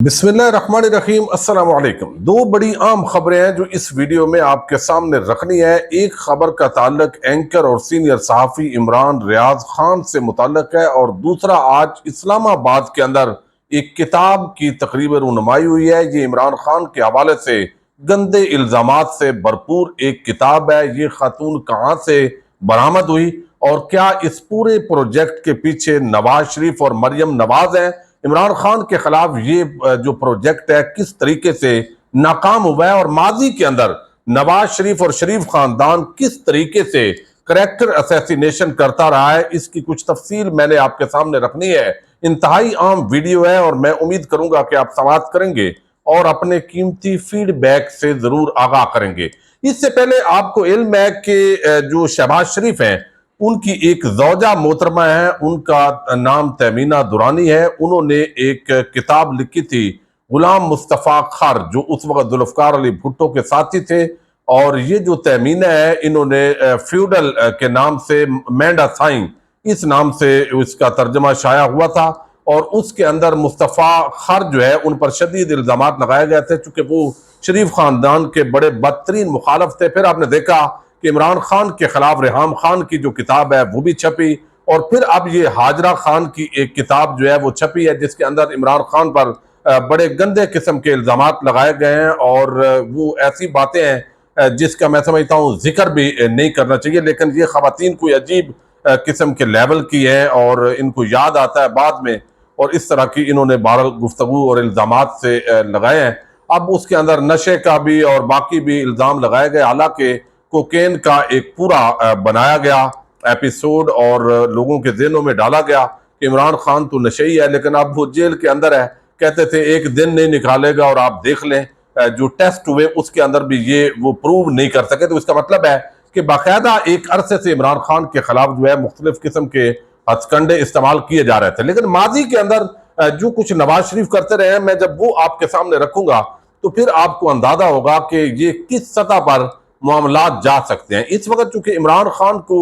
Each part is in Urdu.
بسم اللہ الرحمن الرحیم۔ السلام علیکم۔ دو بڑی عام خبریں ہیں جو اس ویڈیو میں آپ کے سامنے رکھنی ہے۔ ایک خبر کا تعلق اینکر اور سینئر صحافی عمران ریاض خان سے متعلق ہے، اور دوسرا آج اسلام آباد کے اندر ایک کتاب کی تقریب رونمائی ہوئی ہے۔ یہ عمران خان کے حوالے سے گندے الزامات سے بھرپور ایک کتاب ہے۔ یہ خاتون کہاں سے برآمد ہوئی اور کیا اس پورے پروجیکٹ کے پیچھے نواز شریف اور مریم نواز ہیں؟ عمران خان کے خلاف یہ جو پروجیکٹ ہے کس طریقے سے ناکام ہوا ہے، اور ماضی کے اندر نواز شریف اور شریف خاندان کس طریقے سے کریکٹر اسیسینیشن کرتا رہا ہے، اس کی کچھ تفصیل میں نے آپ کے سامنے رکھنی ہے۔ انتہائی عام ویڈیو ہے اور میں امید کروں گا کہ آپ سماعت کریں گے اور اپنے قیمتی فیڈ بیک سے ضرور آگاہ کریں گے۔ اس سے پہلے آپ کو علم ہے کہ جو شہباز شریف ہیں ان کی ایک زوجہ محترمہ ہے، ان کا نام تیمینہ دورانی ہے۔ انہوں نے ایک کتاب لکھی تھی غلام مصطفیٰ خر، جو اس وقت ذوالفقار علی بھٹو کے ساتھی تھے، اور یہ جو تیمینہ ہے انہوں نے فیوڈل کے نام سے مینڈا سائن اس نام سے اس کا ترجمہ شائع ہوا تھا، اور اس کے اندر مصطفیٰ خر جو ہے ان پر شدید الزامات لگائے گئے تھے چونکہ وہ شریف خاندان کے بڑے بدترین مخالف تھے۔ پھر آپ نے دیکھا کہ عمران خان کے خلاف ریحام خان کی جو کتاب ہے وہ بھی چھپی، اور پھر اب یہ ہاجرہ خان کی ایک کتاب جو ہے وہ چھپی ہے جس کے اندر عمران خان پر بڑے گندے قسم کے الزامات لگائے گئے ہیں، اور وہ ایسی باتیں ہیں جس کا میں سمجھتا ہوں ذکر بھی نہیں کرنا چاہیے، لیکن یہ خواتین کوئی عجیب قسم کے لیول کی ہیں اور ان کو یاد آتا ہے بعد میں، اور اس طرح کی انہوں نے بہرحال گفتگو اور الزامات سے لگائے ہیں۔ اب اس کے اندر نشے کا بھی اور باقی بھی الزام لگائے گئے، حالانکہ کوکین کا ایک پورا بنایا گیا ایپیسوڈ اور لوگوں کے ذہنوں میں ڈالا گیا کہ عمران خان تو نشئی ہے، لیکن اب وہ جیل کے اندر ہے، کہتے تھے ایک دن نہیں نکالے گا، اور آپ دیکھ لیں جو ٹیسٹ ہوئے اس کے اندر بھی یہ وہ پروو نہیں کر سکے۔ تو اس کا مطلب ہے کہ باقاعدہ ایک عرصے سے عمران خان کے خلاف جو ہے مختلف قسم کے ہتھ کنڈے استعمال کیے جا رہے تھے، لیکن ماضی کے اندر جو کچھ نواز شریف کرتے رہے ہیں، میں جب وہ آپ کے سامنے رکھوں گا تو پھر آپ کو اندازہ ہوگا کہ یہ کس سطح پر معاملات جا سکتے ہیں۔ اس وقت چونکہ عمران خان کو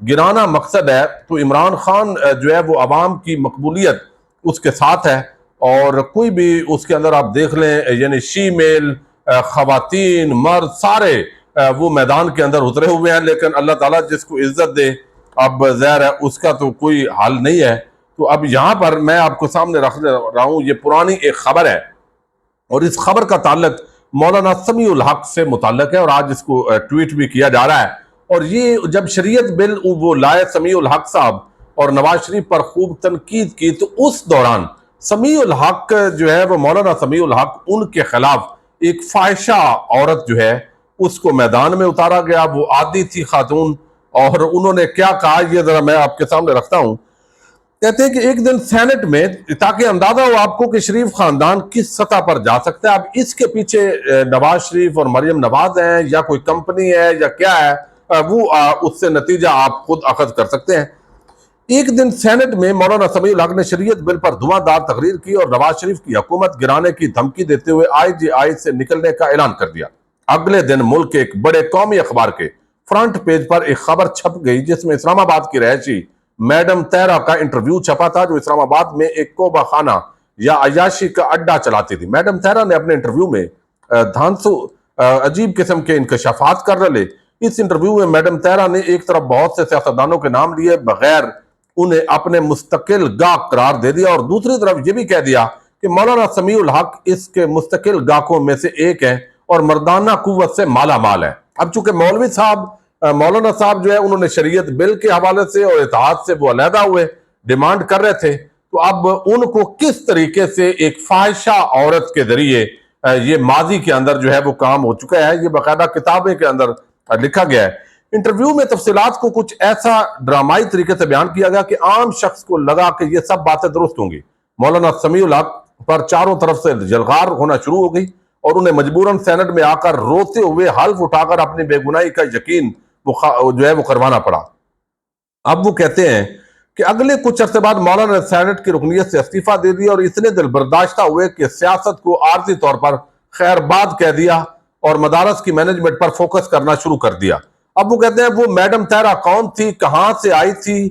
گرانا مقصد ہے، تو عمران خان جو ہے وہ عوام کی مقبولیت اس کے ساتھ ہے، اور کوئی بھی اس کے اندر آپ دیکھ لیں یعنی شیمیل، خواتین، مرد، سارے وہ میدان کے اندر اترے ہوئے ہیں، لیکن اللہ تعالیٰ جس کو عزت دے، اب ظاہر ہے اس کا تو کوئی حل نہیں ہے۔ تو اب یہاں پر میں آپ کو سامنے رکھ رہا ہوں، یہ پرانی ایک خبر ہے، اور اس خبر کا تعلق مولانا سمیع الحق سے متعلق ہے، اور آج اس کو ٹویٹ بھی کیا جا رہا ہے۔ اور یہ جب شریعت بل وہ لائے سمیع الحق صاحب اور نواز شریف پر خوب تنقید کی، تو اس دوران سمیع الحق جو ہے وہ مولانا سمیع الحق ان کے خلاف ایک فاحشہ عورت جو ہے اس کو میدان میں اتارا گیا۔ وہ عادی تھی خاتون، اور انہوں نے کیا کہا یہ ذرا میں آپ کے سامنے رکھتا ہوں۔ کہتے ہیں کہ ایک دن سینٹ میں، تاکہ اندازہ ہو آپ کو کہ شریف خاندان کس سطح پر جا سکتا ہے۔ اب اس کے پیچھے نواز شریف اور مریم نواز ہیں یا کوئی کمپنی ہے یا کیا ہے، وہ اس سے نتیجہ آپ خود اخذ کر سکتے ہیں۔ ایک دن سینٹ میں مولانا سمیع الحق نے شریعت بل پر دھواں دار تقریر کی اور نواز شریف کی حکومت گرانے کی دھمکی دیتے ہوئے IGI سے نکلنے کا اعلان کر دیا۔ اگلے دن ملک کے ایک بڑے قومی اخبار کے فرنٹ پیج پر ایک خبر چھپ گئی جس میں اسلام آباد کی رہائشی میڈم تہرا کا انٹرویو چھپا تھا، جو اسلام آباد میں ایک کوبہ خانہ یا عیاشی کا اڈا چلاتی تھی۔ میڈم تہرا نے اپنے انٹرویو میں دھانسو عجیب قسم کے انکشافات کر رہے۔ اس انٹرویو میں میڈم تہرا نے ایک طرف بہت سے سیاستدانوں کے نام لیے بغیر انہیں اپنے مستقل گاہ قرار دے دیا، اور دوسری طرف یہ بھی کہہ دیا کہ مولانا سمیع الحق اس کے مستقل گاہکوں میں سے ایک ہے اور مردانہ قوت سے مالا مال ہے۔ اب چونکہ مولوی صاحب مولانا صاحب جو ہے انہوں نے شریعت بل کے حوالے سے اور اتحاد سے وہ علیحدہ ہوئے، ڈیمانڈ کر رہے تھے، تو اب ان کو کس طریقے سے ایک فاحشہ عورت کے ذریعے یہ ماضی کے اندر جو ہے وہ کام ہو چکا ہے، یہ باقاعدہ کتابیں کے اندر لکھا گیا ہے۔ انٹرویو میں تفصیلات کو کچھ ایسا ڈرامائی طریقے سے بیان کیا گیا کہ عام شخص کو لگا کہ یہ سب باتیں درست ہوں گی۔ مولانا سمیع الحق پر چاروں طرف سے جلغار ہونا شروع ہو گئی، اور انہیں مجبوراً سینٹ میں آ کر روتے ہوئے حلف اٹھا کر اپنی بے گناہی کا یقین جو ہے وہ کروانا پڑا۔ اب وہ کہتے ہیں کہ اگلے کچھ عرصے بعد مولانا نے سینٹ کی رکنیت سے استعفیٰ دے دیا، اور اتنے دل برداشتہ ہوئے کہ سیاست کو عارضی طور پر خیر باد کہہ دیا اور مدارس کی مینجمنٹ پر فوکس کرنا شروع کر دیا۔ اب وہ کہتے ہیں وہ میڈم تہرا کون تھی، کہاں سے آئی تھی،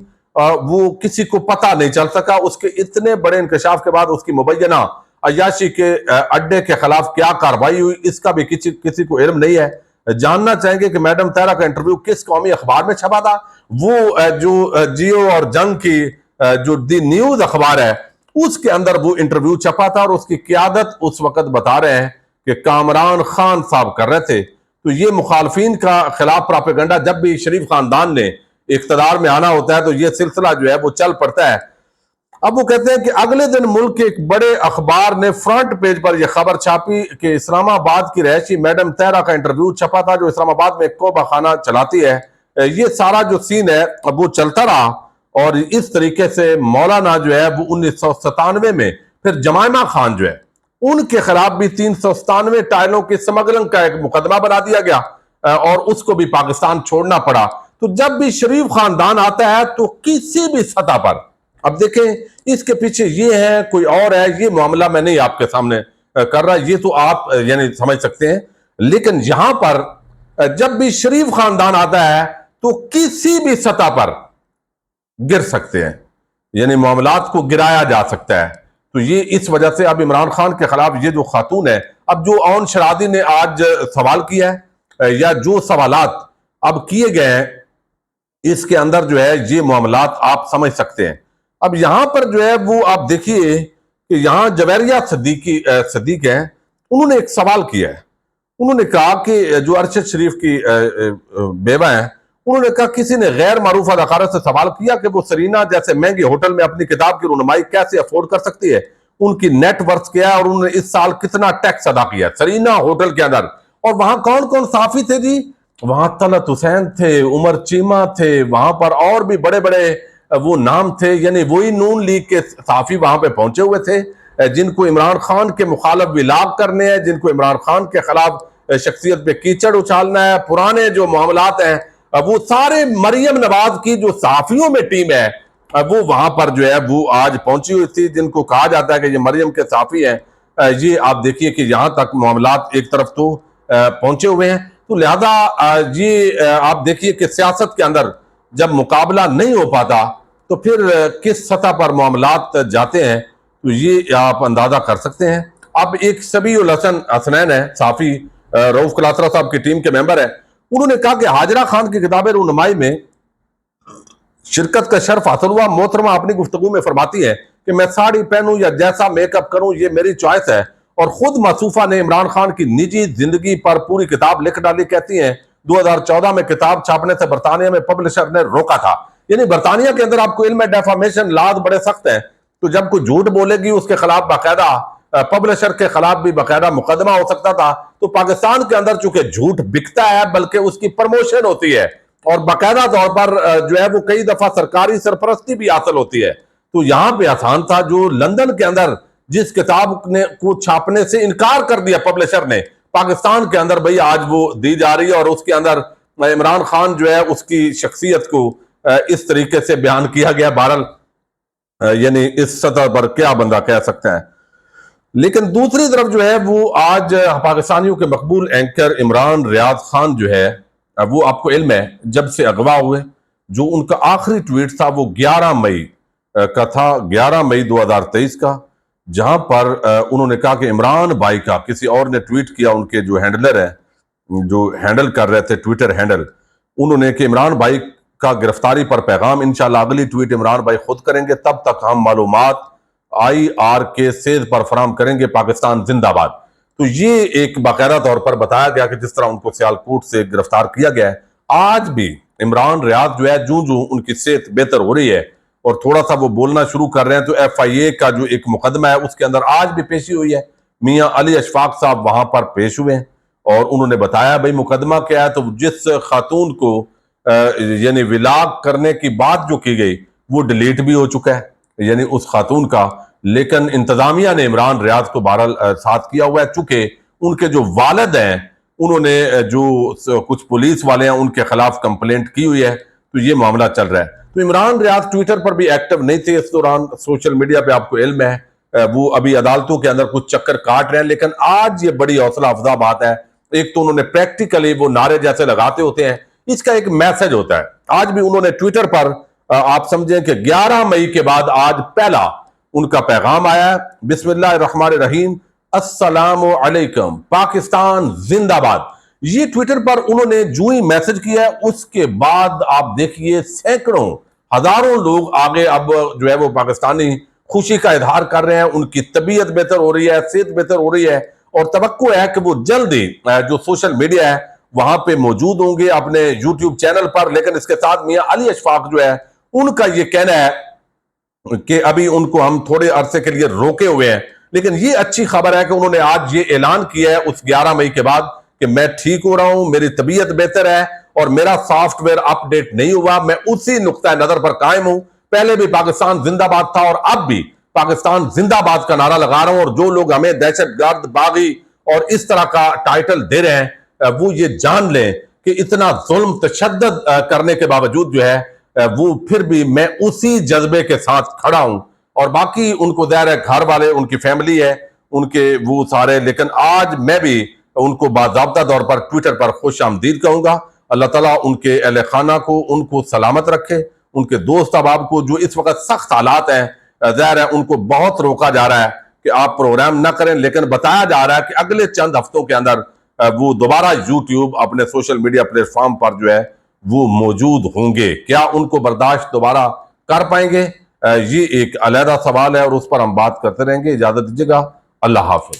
وہ کسی کو پتہ نہیں چل سکا۔ اس کے اتنے بڑے انکشاف کے بعد اس کی مبینہ عیاشی کے اڈے کے خلاف کیا کارروائی ہوئی اس کا بھی کسی کو علم نہیں ہے۔ جاننا چاہیں گے کہ میڈم طاہرہ کا انٹرویو کس قومی اخبار میں چھپا تھا؟ وہ جو جیو اور جنگ کی جو دی نیوز اخبار ہے اس کے اندر وہ انٹرویو چھپا تھا، اور اس کی قیادت اس وقت بتا رہے ہیں کہ کامران خان صاحب کر رہے تھے۔ تو یہ مخالفین کا خلاف پراپیگنڈا جب بھی شریف خاندان نے اقتدار میں آنا ہوتا ہے تو یہ سلسلہ جو ہے وہ چل پڑتا ہے۔ اب وہ کہتے ہیں کہ اگلے دن ملک کے ایک بڑے اخبار نے فرنٹ پیج پر یہ خبر چھاپی کہ اسلام آباد کی رہائشی میڈم طاہرہ کا انٹرویو چھپا تھا، جو اسلام آباد میں کوبہ خانہ چلاتی ہے۔ یہ سارا جو سین ہے وہ چلتا رہا، اور اس طریقے سے مولانا جو ہے وہ 1997 میں پھر جمائمہ خان جو ہے ان کے خلاف بھی 397 ٹائلوں کی سمگلنگ کا ایک مقدمہ بنا دیا گیا، اور اس کو بھی پاکستان چھوڑنا پڑا۔ تو جب بھی شریف خاندان آتا ہے تو کسی بھی سطح پر، اب دیکھیں اس کے پیچھے یہ ہے کوئی اور ہے، یہ معاملہ میں نہیں آپ کے سامنے کر رہا، یہ تو آپ یعنی سمجھ سکتے ہیں، لیکن یہاں پر جب بھی شریف خاندان آتا ہے تو کسی بھی سطح پر گر سکتے ہیں، یعنی معاملات کو گرایا جا سکتا ہے۔ تو یہ اس وجہ سے اب عمران خان کے خلاف یہ جو خاتون ہے، اب جو اون شرادی نے آج سوال کیا ہے یا جو سوالات اب کیے گئے ہیں اس کے اندر جو ہے یہ معاملات آپ سمجھ سکتے ہیں۔ اب یہاں پر جو ہے وہ آپ دیکھیے کہ یہاں جویریہ صدیق ہیں، انہوں نے ایک سوال کیا ہے۔ انہوں نے کہا کہ جو ارشد شریف کی بیوہ ہیں، انہوں نے کہا کسی نے غیر معروف اداکارہ سے سوال کیا کہ وہ سرینا جیسے مہنگے ہوٹل میں اپنی کتاب کی رونمائی کیسے افورڈ کر سکتی ہے، ان کی نیٹ ورث کیا ہے، اور انہوں نے اس سال کتنا ٹیکس ادا کیا ہے سرینا ہوٹل کے اندر۔ اور وہاں کون کون صحافی تھے جی؟ وہاں طلعت حسین تھے، عمر چیمہ تھے، وہاں پر اور بھی بڑے بڑے وہ نام تھے، یعنی وہی نون لیگ کے صحافی وہاں پہ پہنچے ہوئے تھے جن کو عمران خان کے مخالف ولاگ کرنے ہیں، جن کو عمران خان کے خلاف شخصیت پہ کیچڑ اچھالنا ہے، پرانے جو معاملات ہیں وہ سارے مریم نواز کی جو صحافیوں میں ٹیم ہے وہ وہاں پر جو ہے وہ آج پہنچی ہوئی تھی، جن کو کہا جاتا ہے کہ یہ مریم کے صحافی ہیں۔ یہ آپ دیکھیے کہ یہاں تک معاملات ایک طرف تو پہنچے ہوئے ہیں۔ تو لہذا یہ آپ دیکھیے کہ سیاست کے اندر جب مقابلہ نہیں ہو پاتا تو پھر کس سطح پر معاملات جاتے ہیں، تو یہ آپ اندازہ کر سکتے ہیں۔ اب ایک سبیع الحسن حسنین ہے، صحافی رؤف کلاترہ صاحب کی ٹیم کے ممبر ہیں، انہوں نے کہا کہ حاجرہ خان کی کتاب رونمائی میں شرکت کا شرف حاصل ہوا۔ محترمہ اپنی گفتگو میں فرماتی ہے کہ میں ساڑی پہنوں یا جیسا میک اپ کروں یہ میری چوائس ہے، اور خود موصوفہ نے عمران خان کی نجی زندگی پر پوری کتاب لکھ ڈالی۔ کہتی ہیں 2014 میں کتاب چھاپنے سے برطانیہ میں پبلشر نے روکا تھا، یعنی برطانیہ کے اندر آپ کو علم ہے ڈیفامیشن لاز بڑے سخت ہیں، تو جب کوئی جھوٹ بولے گی اس کے خلاف باقاعدہ پبلشر کے خلاف بھی باقاعدہ مقدمہ ہو سکتا تھا۔ تو پاکستان کے اندر چونکہ جھوٹ بکتا ہے بلکہ اس کی پروموشن ہوتی ہے، اور باقاعدہ طور پر جو ہے وہ کئی دفعہ سرکاری سرپرستی بھی حاصل ہوتی ہے۔ تو یہاں پہ آسان تھا، جو لندن کے اندر جس کتاب کو چھاپنے سے انکار کر دیا پبلشر نے، پاکستان کے اندر بھئی آج وہ دی جا رہی ہے، اور اس کے اندر عمران خان جو ہے اس کی شخصیت کو اس طریقے سے بیان کیا گیا۔ بہرحال یعنی اس سطح پر کیا بندہ کہہ سکتا ہے۔ لیکن دوسری طرف جو ہے وہ آج پاکستانیوں کے مقبول اینکر عمران ریاض خان جو ہے وہ آپ کو علم ہے جب سے اغوا ہوئے، جو ان کا آخری ٹویٹ تھا وہ 11 مئی کا تھا، 11 مئی 2023 کا، جہاں پر انہوں نے کہا کہ عمران بھائی کا کسی اور نے ٹویٹ کیا، ان کے جو ہینڈلر ہیں جو ہینڈل کر رہے تھے ٹویٹر ہینڈل، انہوں نے کہ عمران بھائی کا گرفتاری پر پیغام، انشاءاللہ اگلی ٹویٹ عمران بھائی خود کریں گے، تب تک ہم معلومات IR کے سیز پر فراہم کریں گے، پاکستان زندہ باد۔ تو یہ ایک باقاعدہ طور پر بتایا گیا کہ جس طرح ان کو سیالکوٹ سے گرفتار کیا گیا ہے، آج بھی عمران ریاض جو ہے جو ان کی صحت بہتر ہو رہی ہے اور تھوڑا سا وہ بولنا شروع کر رہے ہیں، تو FIA کا جو ایک مقدمہ ہے اس کے اندر آج بھی پیشی ہوئی ہے۔ میاں علی اشفاق صاحب وہاں پر پیش ہوئے ہیں اور انہوں نے بتایا بھئی مقدمہ کیا ہے، تو جس خاتون کو یعنی ولاگ کرنے کی بات جو کی گئی وہ ڈیلیٹ بھی ہو چکا ہے، یعنی اس خاتون کا، لیکن انتظامیہ نے عمران ریاض کو بہرحال ساتھ کیا ہوا ہے، چونکہ ان کے جو والد ہیں انہوں نے جو کچھ پولیس والے ہیں ان کے خلاف کمپلینٹ کی ہوئی ہے، تو یہ معاملہ چل رہا ہے۔ تو عمران ریاض ٹویٹر پر بھی ایکٹیو نہیں تھے اس دوران، سوشل میڈیا پہ آپ کو علم ہے وہ ابھی عدالتوں کے اندر کچھ چکر کاٹ رہے ہیں، لیکن آج یہ بڑی حوصلہ افزا بات ہے۔ ایک تو انہوں نے پریکٹیکلی وہ نعرے جیسے لگاتے ہوتے ہیں، اس کا ایک میسج ہوتا ہے۔ آج بھی انہوں نے ٹویٹر پر آپ سمجھیں کہ 11 مئی کے بعد آج پہلا ان کا پیغام آیا ہے، بسم اللہ الرحمن الرحیم، السلام علیکم، پاکستان زندہ باد۔ یہ ٹویٹر پر انہوں نے جو ہی میسج کیا ہے اس کے بعد آپ دیکھیے سینکڑوں ہزاروں لوگ آگے اب جو ہے وہ پاکستانی خوشی کا اظہار کر رہے ہیں، ان کی طبیعت بہتر ہو رہی ہے، صحت بہتر ہو رہی ہے، اور توقع ہے کہ وہ جلد ہی جو سوشل میڈیا ہے وہاں پہ موجود ہوں گے اپنے یوٹیوب چینل پر۔ لیکن اس کے ساتھ میاں علی اشفاق جو ہے ان کا یہ کہنا ہے کہ ابھی ان کو ہم تھوڑے عرصے کے لیے روکے ہوئے ہیں، لیکن یہ اچھی خبر ہے کہ انہوں نے آج یہ اعلان کیا ہے اس 11 مئی کے بعد کہ میں ٹھیک ہو رہا ہوں، میری طبیعت بہتر ہے اور میرا سافٹ ویئر اپ ڈیٹ نہیں ہوا، میں اسی نقطہ نظر پر قائم ہوں۔ پہلے بھی پاکستان زندہ باد تھا اور اب بھی پاکستان زندہ باد کا نعرہ لگا رہا ہوں، اور جو لوگ ہمیں دہشت گرد، باغی اور اس طرح کا ٹائٹل دے رہے ہیں وہ یہ جان لیں کہ اتنا ظلم تشدد کرنے کے باوجود جو ہے وہ پھر بھی میں اسی جذبے کے ساتھ کھڑا ہوں۔ اور باقی ان کو ظاہر ہے گھر والے، ان کی فیملی ہے، ان کے وہ سارے، لیکن آج میں بھی ان کو باضابطہ طور پر ٹویٹر پر خوش آمدید کہوں گا۔ اللہ تعالیٰ ان کے اہل خانہ کو، ان کو سلامت رکھے، ان کے دوست احباب کو جو اس وقت سخت حالات ہیں، ظاہر ہے ان کو بہت روکا جا رہا ہے کہ آپ پروگرام نہ کریں، لیکن بتایا جا رہا ہے کہ اگلے چند ہفتوں کے اندر وہ دوبارہ یوٹیوب اپنے سوشل میڈیا پلیٹ فارم پر جو ہے وہ موجود ہوں گے۔ کیا ان کو برداشت دوبارہ کر پائیں گے؟ یہ ایک علیحدہ سوال ہے اور اس پر ہم بات کرتے رہیں گے۔ اجازت دیجیے گا، اللہ حافظ۔